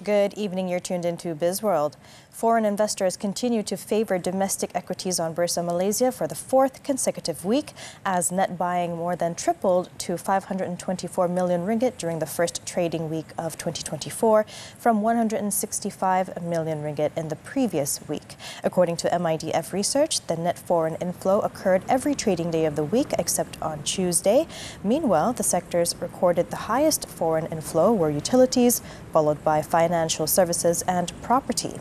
Good evening, you're tuned into Bizworld. Foreign investors continue to favor domestic equities on Bursa, Malaysia for the fourth consecutive week as net buying more than tripled to 524 million ringgit during the first trading week of 2024 from 165 million ringgit in the previous week. According to MIDF research, the net foreign inflow occurred every trading day of the week except on Tuesday. Meanwhile, the sectors recorded the highest foreign inflow were utilities, followed by financial services and property.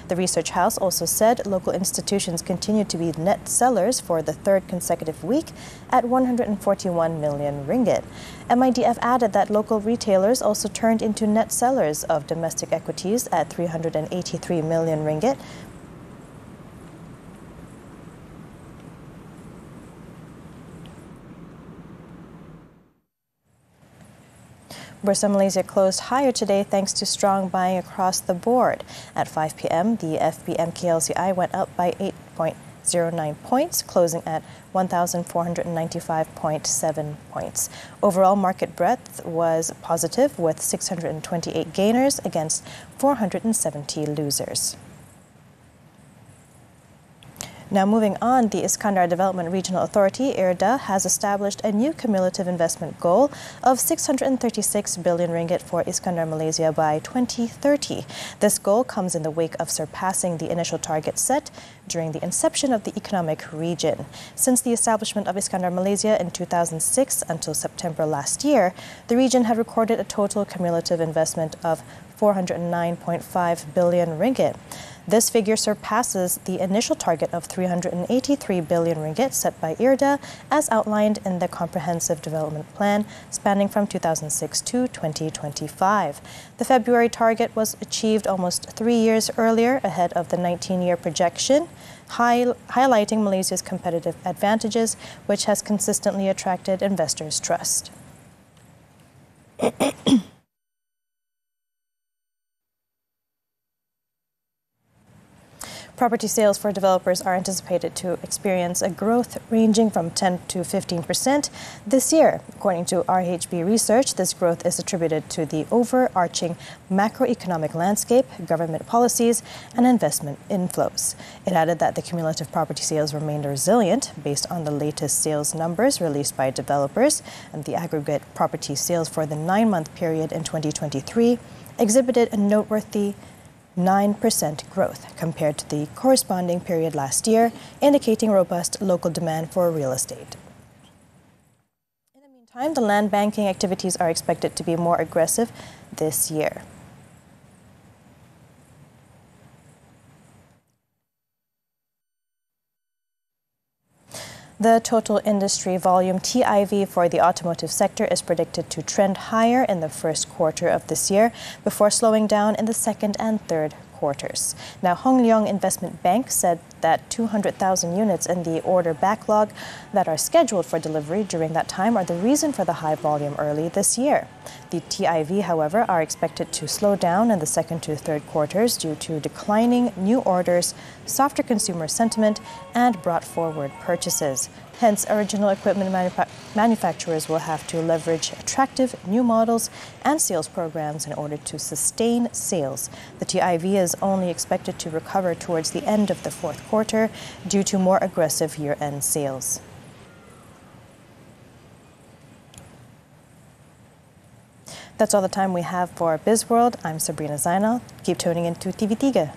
The research house also said local institutions continued to be net sellers for the third consecutive week at 141 million ringgit. MIDF added that local retailers also turned into net sellers of domestic equities at 383 million ringgit. Bursa Malaysia closed higher today thanks to strong buying across the board. At 5 p.m., the FBM-KLCI went up by 8.09 points, closing at 1,495.7 points. Overall market breadth was positive with 628 gainers against 470 losers. Now moving on, the Iskandar Development Regional Authority, IRDA, has established a new cumulative investment goal of 636 billion ringgit for Iskandar Malaysia by 2030. This goal comes in the wake of surpassing the initial target set during the inception of the economic region. Since the establishment of Iskandar Malaysia in 2006 until September last year, the region had recorded a total cumulative investment of 409.5 billion ringgit. This figure surpasses the initial target of 383 billion ringgit set by IRDA as outlined in the Comprehensive Development Plan spanning from 2006 to 2025. The February target was achieved almost 3 years earlier ahead of the 19-year projection, highlighting Malaysia's competitive advantages, which has consistently attracted investors' trust. Property sales for developers are anticipated to experience a growth ranging from 10 to 15% this year. According to RHB research, this growth is attributed to the overarching macroeconomic landscape, government policies, and investment inflows. It added that the cumulative property sales remained resilient based on the latest sales numbers released by developers, and the aggregate property sales for the 9-month period in 2023 exhibited a noteworthy 9% growth compared to the corresponding period last year, indicating robust local demand for real estate. In the meantime, the land banking activities are expected to be more aggressive this year. The total industry volume TIV for the automotive sector is predicted to trend higher in the first quarter of this year before slowing down in the second and third quarters. Now, Hong Leong Investment Bank said that 200,000 units in the order backlog that are scheduled for delivery during that time are the reason for the high volume early this year. The TIV, however, are expected to slow down in the second to third quarters due to declining new orders, softer consumer sentiment, and brought forward purchases. Hence, original equipment manufacturers will have to leverage attractive new models and sales programs in order to sustain sales. The TIV is only expected to recover towards the end of the fourth quarter due to more aggressive year-end sales. That's all the time we have for Bizworld. I'm Sabrina Zainal. Keep tuning into TV3.